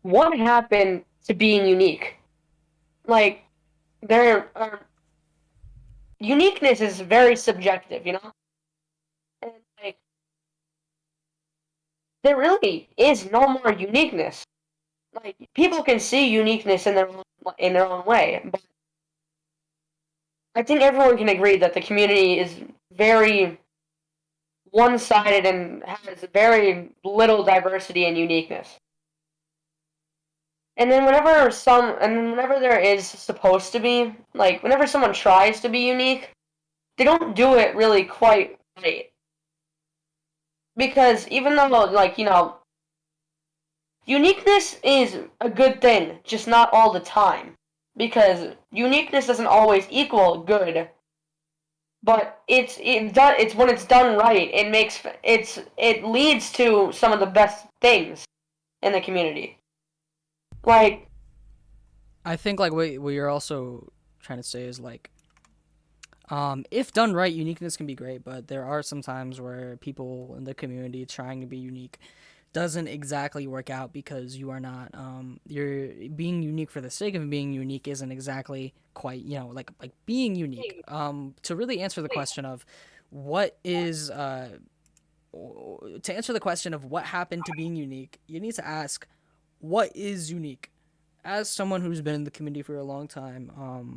what happened to being unique? Like, there are uniqueness is very subjective, and like there really is no more uniqueness. Like people can see uniqueness in their own way, but I think everyone can agree that the community is very one-sided and has very little diversity and uniqueness. And whenever there is supposed to be, like whenever someone tries to be unique, they don't do it really quite right. Because even though uniqueness is a good thing, just not all the time. Because uniqueness doesn't always equal good, but it's when it's done right, it leads to some of the best things in the community. Like I think like what you're also trying to say is like, if done right, uniqueness can be great, but there are some times where people in the community trying to be unique doesn't exactly work out because you are not you're being unique for the sake of being unique isn't exactly quite, like being unique. To really answer the question of what is to answer the question of what happened to being unique, you need to ask what is unique. As someone who's been in the community for a long time,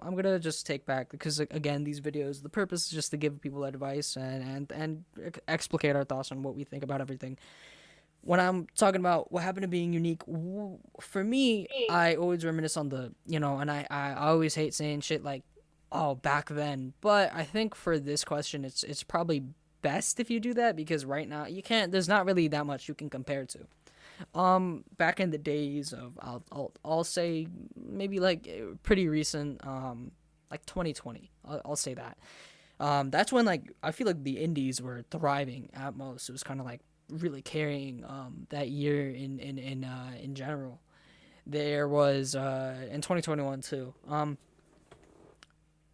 I'm gonna just take back because again, these videos, the purpose is just to give people advice and explicate our thoughts on what we think about everything. When I'm talking about what happened to being unique, for me, I always reminisce on and I always hate saying shit like, oh, back then. But I think for this question, it's probably best if you do that because right now you can't. There's not really that much you can compare to. Back in the days of I'll say maybe like pretty recent, like 2020. I'll say that. That's when like I feel like the indies were thriving at most. It was kind of like really carrying that year in general. There was in 2021 too.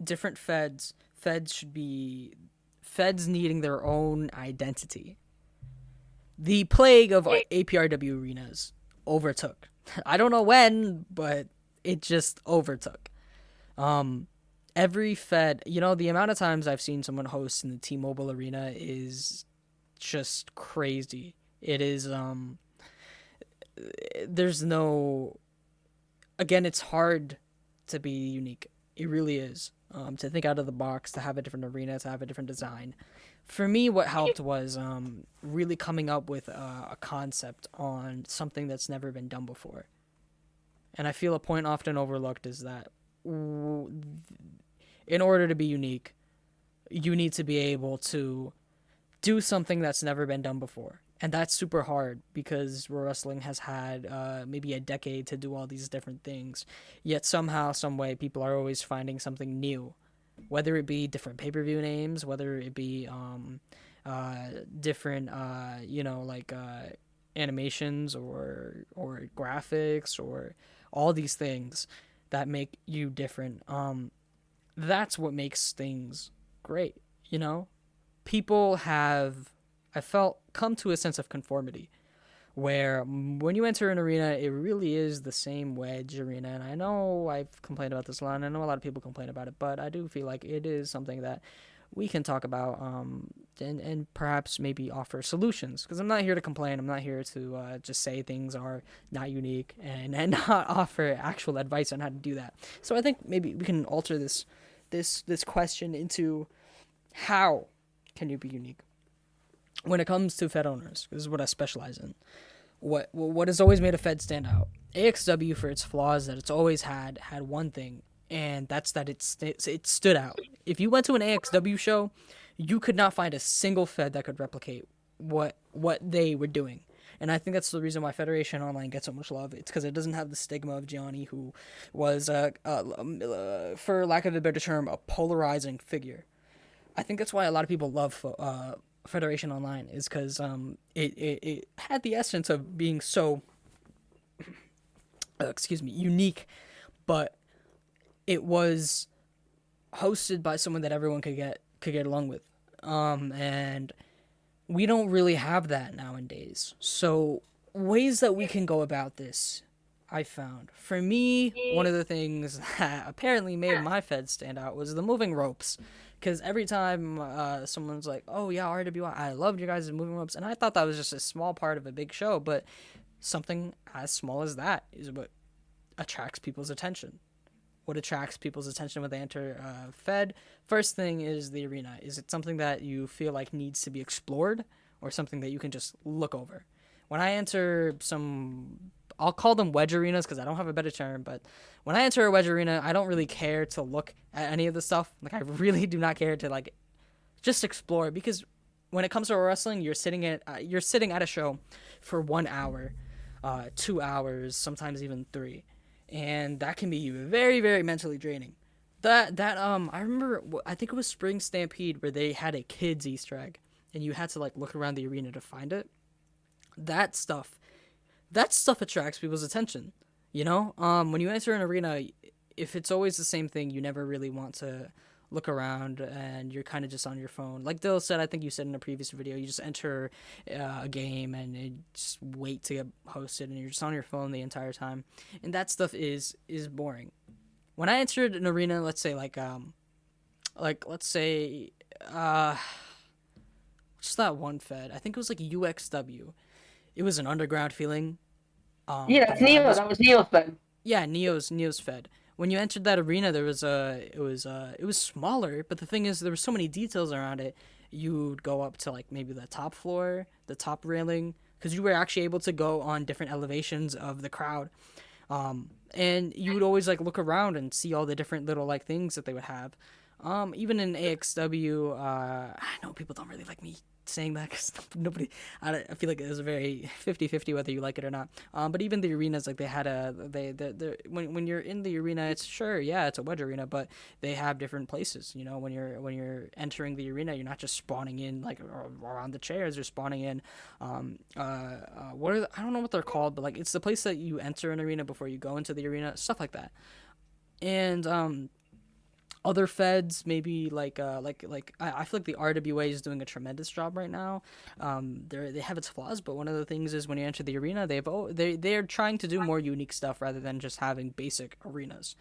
Different feds should be feds needing their own identity. The plague of APRW arenas overtook. I don't know when, but it just overtook. Um, every Fed, the amount of times I've seen someone host in the T-Mobile arena is just crazy. It is there's no again, it's hard to be unique. It really is. To think out of the box, to have a different arena, to have a different design. For me, what helped was really coming up with a concept on something that's never been done before. And I feel a point often overlooked is that in order to be unique, you need to be able to do something that's never been done before. And that's super hard because pro wrestling has had maybe a decade to do all these different things. Yet somehow, some way, people are always finding something new, whether it be different pay per view names, whether it be different, animations or graphics or all these things that make you different. That's what makes things great. You know, people have, I felt, come to a sense of conformity where when you enter an arena, it really is the same wedge arena. And I know I've complained about this a lot, and I know a lot of people complain about it, but I do feel like it is something that we can talk about and perhaps maybe offer solutions. Because I'm not here to complain. I'm not here to just say things are not unique and not offer actual advice on how to do that. So I think maybe we can alter this question into how can you be unique when it comes to Fed owners. This is what I specialize in. What has always made a Fed stand out? AXW, for its flaws that it's always had one thing, and that's that it stood out. If you went to an AXW show, you could not find a single Fed that could replicate what they were doing. And I think that's the reason why Federation Online gets so much love. It's because it doesn't have the stigma of Gianni, who was, for lack of a better term, a polarizing figure. I think that's why a lot of people love Federation Online is because it had the essence of being so unique, but it was hosted by someone that everyone could get along with, and we don't really have that nowadays. So ways that we can go about this. I found. For me, one of the things that apparently made my Fed stand out was the moving ropes. Because every time someone's like, oh yeah, RWI, I loved your guys' moving ropes. And I thought that was just a small part of a big show, but something as small as that is what attracts people's attention. What attracts people's attention when they enter Fed? First thing is the arena. Is it something that you feel like needs to be explored or something that you can just look over? When I enter some, I'll call them wedge arenas because I don't have a better term, but when I enter a wedge arena, I don't really care to look at any of the stuff. Like I really do not care to like just explore because when it comes to wrestling, you're sitting at a show for 1 hour, 2 hours, sometimes even three, and that can be very very mentally draining. I remember I think it was Spring Stampede where they had a kids Easter egg, and you had to like look around the arena to find it. That stuff that stuff attracts people's attention. When you enter an arena, if it's always the same thing, you never really want to look around and you're kind of just on your phone. Like Dill said, I think you said in a previous video, you just enter a game and you just wait to get hosted and you're just on your phone the entire time. And that stuff is boring. When I entered an arena, let's say let's say just that one Fed. I think it was like UXW. It was an underground feeling. Yeah, The that's vibe Neo. was That was Neo's bed. yeah, Neo's Fed. When you entered that arena, there was it was smaller, but the thing is, there were so many details around it. You'd go up to like maybe the top floor, the top railing, because you were actually able to go on different elevations of the crowd. And you would always like look around and see all the different little like things that they would have. Even in AXW, I know people don't really like me saying that because nobody, I feel like it was a very 50-50 whether you like it or not. But even the arenas, like they had when you're in the arena, it's sure, yeah, it's a wedge arena, but they have different places. When you're entering the arena, you're not just spawning in like around the chairs. You're spawning in, I don't know what they're called, but like it's the place that you enter an arena before you go into the arena, stuff like that. And other feds maybe I feel like the RWA is doing a tremendous job right now. They have its flaws, but one of the things is when you enter the arena, they're trying to do more unique stuff rather than just having basic arenas.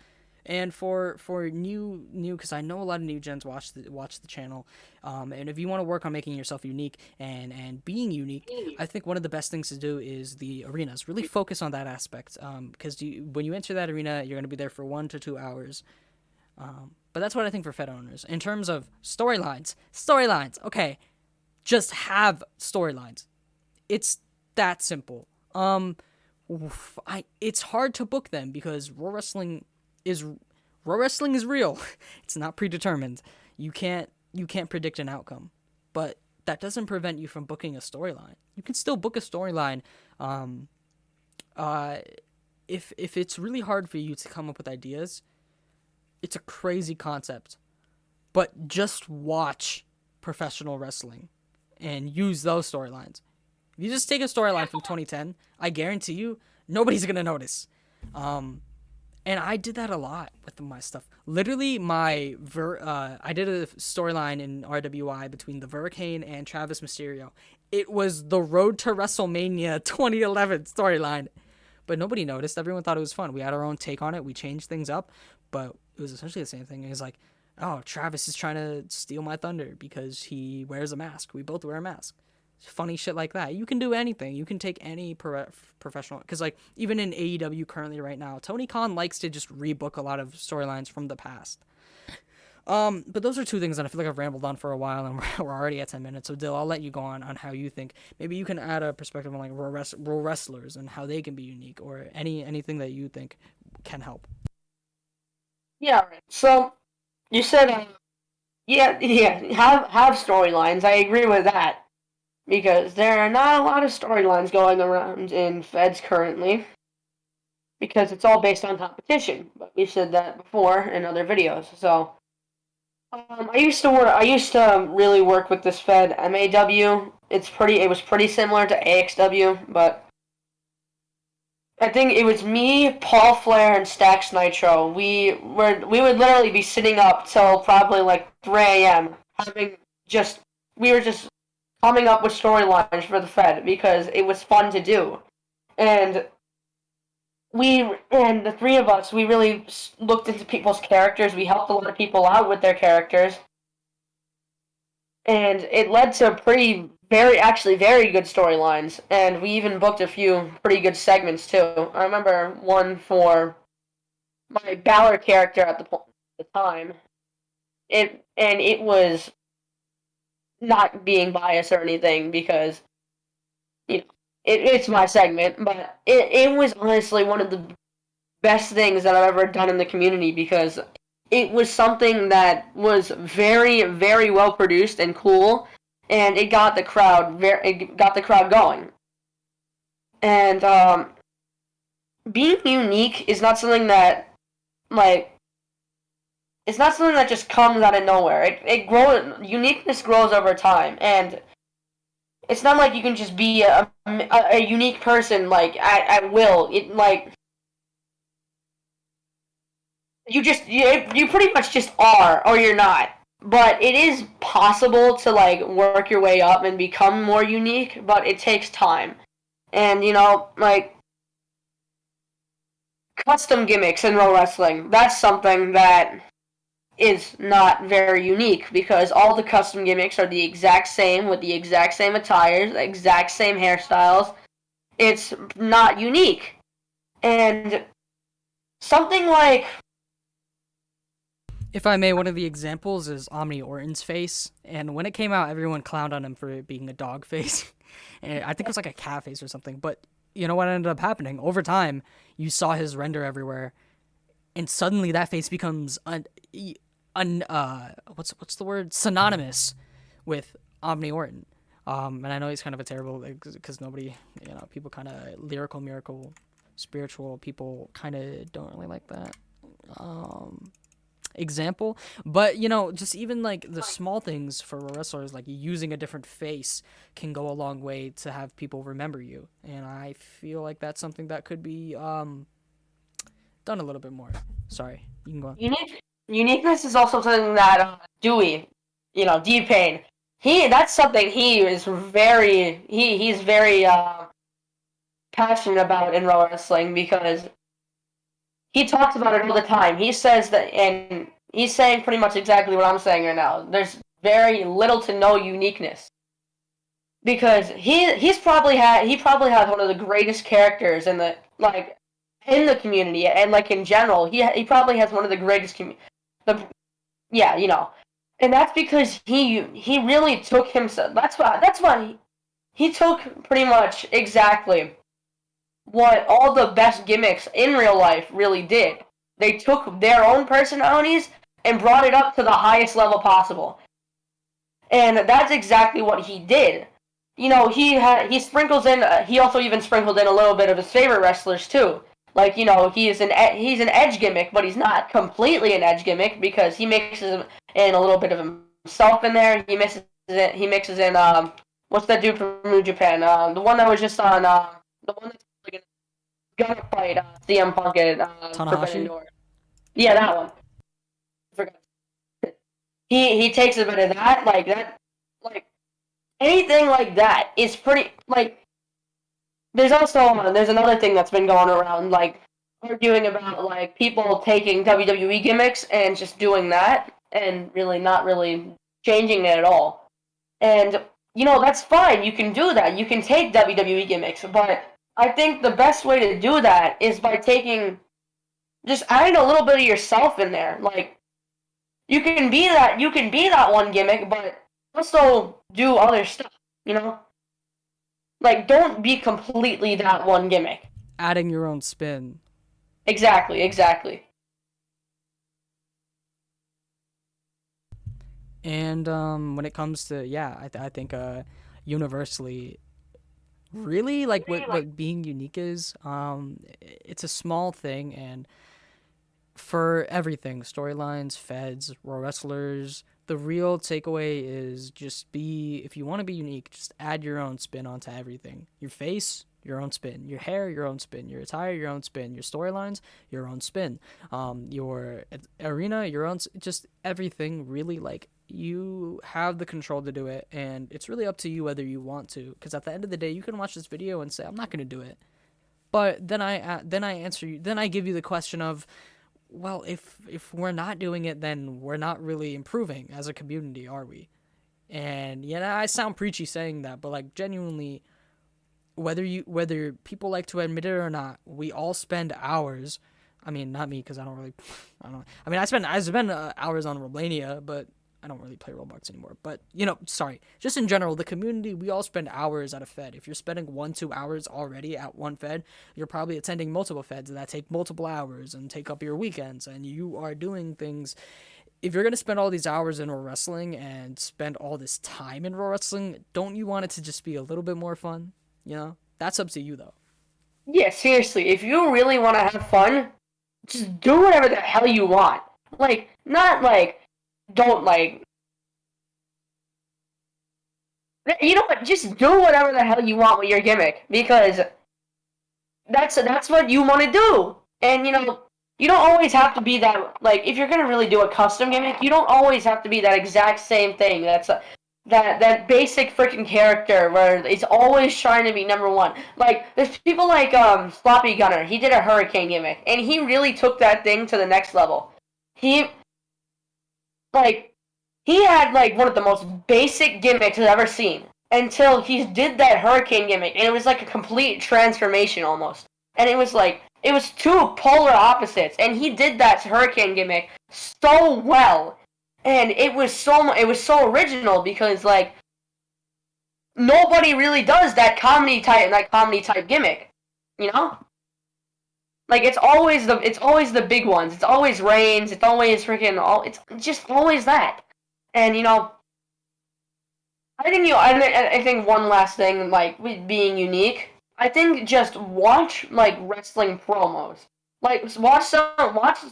And for new because I know a lot of new gens watch the channel, and if you want to work on making yourself unique and being unique, I think one of the best things to do is the arenas. Really focus on that aspect, because when you enter that arena, you're going to be there for 1 to 2 hours. But that's what I think for Fed owners. In terms of storylines, okay, just have storylines. It's that simple. It's hard to book them because is raw wrestling is real. It's not predetermined. You can't predict an outcome, but that doesn't prevent you from booking a storyline. You can still book a storyline. If it's really hard for you to come up with ideas, it's a crazy concept, but just watch professional wrestling and use those storylines. If you just take a storyline from 2010, I guarantee you nobody's gonna notice. And I did that a lot with my stuff. Literally, I did a storyline in RWI between the Hurricane and Travis Mysterio. It was the Road to WrestleMania 2011 storyline, but nobody noticed. Everyone thought it was fun. We had our own take on it. We changed things up, but it was essentially the same thing. It was like, oh, Travis is trying to steal my thunder because he wears a mask. We both wear a mask. Funny shit like that. You can do anything. You can take any professional, because like even in AEW currently right now, Tony Khan likes to just rebook a lot of storylines from the past. But those are two things that I feel like I've rambled on for a while, and we're already at 10 minutes. So Dill, I'll let you go on how you think. Maybe you can add a perspective on like raw wrestlers and how they can be unique, or anything that you think can help. Yeah, right. So you said, yeah, have storylines. I agree with that because there are not a lot of storylines going around in Feds currently because it's all based on competition. But we said that before in other videos. So I used to really work with this Fed MAW. It was pretty similar to AXW, but I think it was me, Paul Flair, and Stax Nitro. We would literally be sitting up till probably like 3 a.m. having just we were just coming up with storylines for the Fed because it was fun to do. And and the three of us, we really looked into people's characters. We helped a lot of people out with their characters, and it led to actually very good storylines. And we even booked a few pretty good segments too. I remember one for my Balor character the time. It was not being biased or anything because you know it's my segment, but it was honestly one of the best things that I've ever done in the community because it was something that was very very well produced and cool, and it got the crowd going. And being unique is not something that like it's not something that just comes out of nowhere. It grows uniqueness grows over time, and it's not like you can just be a unique person like at will. It like you pretty much just are or you're not. But it is possible to like work your way up and become more unique, but it takes time. And like custom gimmicks in pro wrestling, that's something that is not very unique because all the custom gimmicks are the exact same with the exact same attires, the exact same hairstyles. It's not unique. And something like If I may, one of the examples is Omni Orton's face, and when it came out, everyone clowned on him for it being a dog face. And I think it was like a cat face or something. But you know what ended up happening? Over time, you saw his render everywhere, and suddenly that face becomes what's the word, synonymous with Omni Orton. And I know he's kind of a terrible because nobody, people kind of lyrical miracle, spiritual people kind of don't really like that. Example, but just even like the small things for wrestlers, like using a different face can go a long way to have people remember you, and I feel like that's something that could be done a little bit more. Sorry, you can go on. uniqueness is also something that Dewey, D Pain, that's something he's very passionate about in pro wrestling because he talks about it all the time. He says that, and he's saying pretty much exactly what I'm saying right now. There's very little to no uniqueness because he probably has one of the greatest characters in the community and like in general. He probably has one of the greatest the yeah and that's because he really took himself. That's why he took pretty much exactly what all the best gimmicks in real life really did. They took their own personalities and brought it up to the highest level possible. And that's exactly what he did. He sprinkles in. He also even sprinkled in a little bit of his favorite wrestlers too. Like he's an edge gimmick, but he's not completely an edge gimmick because he mixes in a little bit of himself in there. He mixes in what's that dude from New Japan? The one that was just on the one that's like gonna fight CM Punk at Forbidden Tanahashi. Door. Yeah, that one. I forgot. He takes a bit of that, like anything like that is pretty like. There's another thing that's been going around like arguing about like people taking WWE gimmicks and just doing that and really not really changing it at all. And that's fine. You can do that. You can take WWE gimmicks, but I think the best way to do that is by taking just adding a little bit of yourself in there. Like you can be that one gimmick, but also do other stuff, you know? Like don't be completely that one gimmick. Adding your own spin. Exactly, exactly. And when it comes to, yeah, I think universally, really like what being unique is, it's a small thing, and for everything, storylines, feds, raw wrestlers, the real takeaway is just be, if you want to be unique, just add your own spin onto everything. Your face, your own spin. Your hair, your own spin. Your attire, your own spin. Your storylines, your own spin. Your arena, your own, just everything really, like, you have the control to do it, and it's really up to you whether you want to, because at the end of the day, you can watch this video and say, I'm not going to do it. But then I answer you. Then I give you the question of, well, if we're not doing it, then we're not really improving as a community, are we? And yeah, I sound preachy saying that, but like genuinely, whether people like to admit it or not, we all spend hours. I mean, not me because I don't really, I don't. I mean, I spend hours on Roblania, but I don't really play Roblox anymore. But sorry, just in general, the community, we all spend hours at a Fed. If you're spending 1-2 hours already at one Fed, you're probably attending multiple Feds that take multiple hours and take up your weekends, and you are doing things. If you're gonna spend all these hours in pro wrestling and spend all this time in pro wrestling, don't you want it to just be a little bit more fun? That's up to you though. Yeah, seriously, if you really want to have fun, just do whatever the hell you want. Like, not like, don't like, you know what? Just do whatever the hell you want with your gimmick because that's what you want to do. And you don't always have to be that. Like, if you're gonna really do a custom gimmick, you don't always have to be that exact same thing. That basic freaking character where it's always trying to be number one. Like there's people like Sloppy Gunner. He did a hurricane gimmick, and he really took that thing to the next level. He like he had like one of the most basic gimmicks I've ever seen until he did that hurricane gimmick, and it was like a complete transformation almost. And it was two polar opposites, and he did that hurricane gimmick so well, and it was so original because like nobody really does that comedy type gimmick, you know. Like it's always the big ones. It's always Reigns. It's always freaking all. It's just always that. And I think I think one last thing like with being unique. I think just watch like wrestling promos. Like watch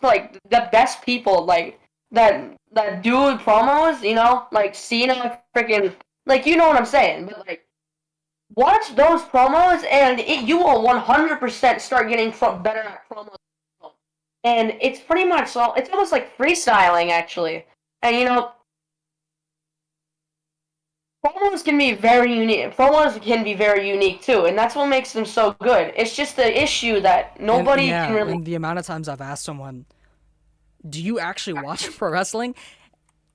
like the best people like that do promos. Like Cena freaking like you know what I'm saying. But like watch those promos and you will 100% start getting better at promos. And it's pretty much all. It's almost like freestyling actually. And promos can be very unique. Promos can be very unique too, and that's what makes them so good. It's just the issue that And nobody can yeah, really. and the amount of times I've asked someone, "Do you actually watch pro wrestling?"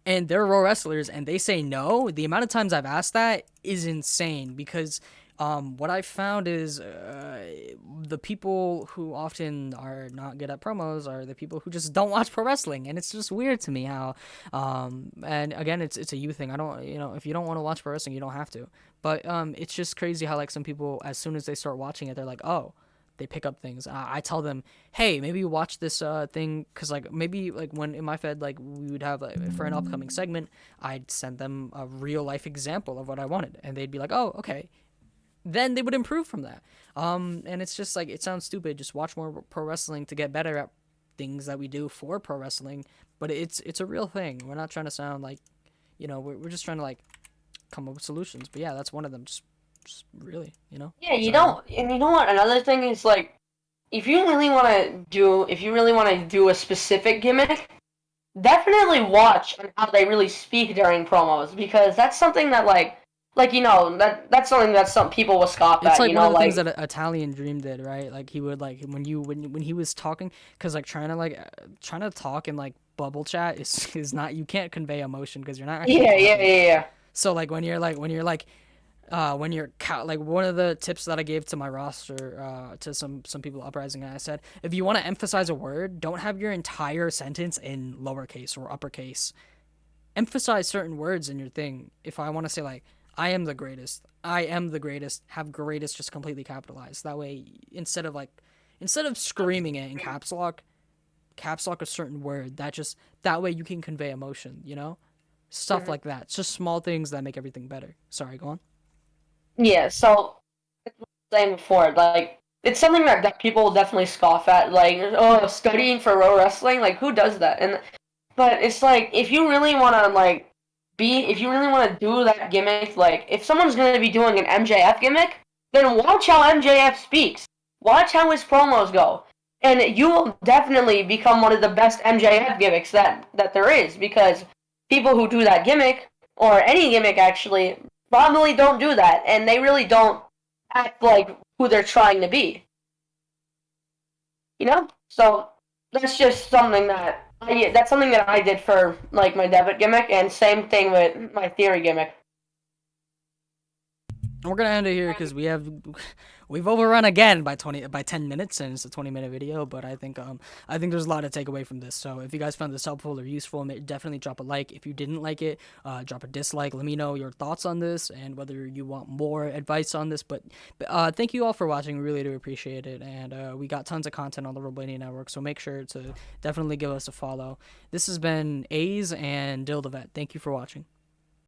and they're pro wrestlers, and they say no. The amount of times I've asked that is insane because what I found is the people who often are not good at promos are the people who just don't watch pro wrestling, and it's just weird to me how. And again, it's a you thing. I don't, if you don't want to watch pro wrestling, you don't have to. But it's just crazy how like some people, as soon as they start watching it, they're like, oh. They pick up things. I tell them, hey, maybe you watch this thing, because like maybe like when in my Fed, like we would have like, for an upcoming segment, I'd send them a real life example of what I wanted, and they'd be like, oh, okay, then they would improve from that. And it's just like, it sounds stupid. Just watch more pro wrestling to get better at things that we do for pro wrestling. But it's a real thing. We're not trying to sound like, we're just trying to like come up with solutions. But yeah, that's one of them. Just really, Yeah, you Sorry, man. don't. And you know what? Another thing is like, if you really want to do a specific gimmick, definitely watch on how they really speak during promos because that's something that that's something that some people will scoff It's at. like one of the things that Italian Dream did, right? Like he would like when he was talking, because like trying to talk in like bubble chat is not, you can't convey emotion because you're not actually talking. Yeah. So like when you're like one of the tips that I gave to my roster to some people uprising, I said, if you want to emphasize a word, don't have your entire sentence in lowercase or uppercase. Emphasize certain words in your thing. If I want to say like I am the greatest, have greatest just completely capitalized. That way, instead of screaming it in caps lock a certain word. That way you can convey emotion. Stuff like that. It's just small things that make everything better. Sorry, go on. Yeah, so saying before, like it's something that people will definitely scoff at, like oh, studying for pro wrestling, like who does that? And but it's like if you really want to do that gimmick, like if someone's gonna be doing an MJF gimmick, then watch how MJF speaks, watch how his promos go, and you will definitely become one of the best MJF gimmicks that there is because people who do that gimmick or any gimmick actually probably don't do that, and they really don't act like who they're trying to be. So that's just something that I did for like my debit gimmick, and same thing with my theory gimmick. We're gonna end it here because we've overrun again by 10 minutes, and it's a 20-minute video. But I think there's a lot to take away from this. So if you guys found this helpful or useful, definitely drop a like. If you didn't like it, drop a dislike. Let me know your thoughts on this and whether you want more advice on this. But thank you all for watching. We really do appreciate it, and we got tons of content on the Roblania Network. So make sure to definitely give us a follow. This has been A's and Dill the Vet. Thank you for watching.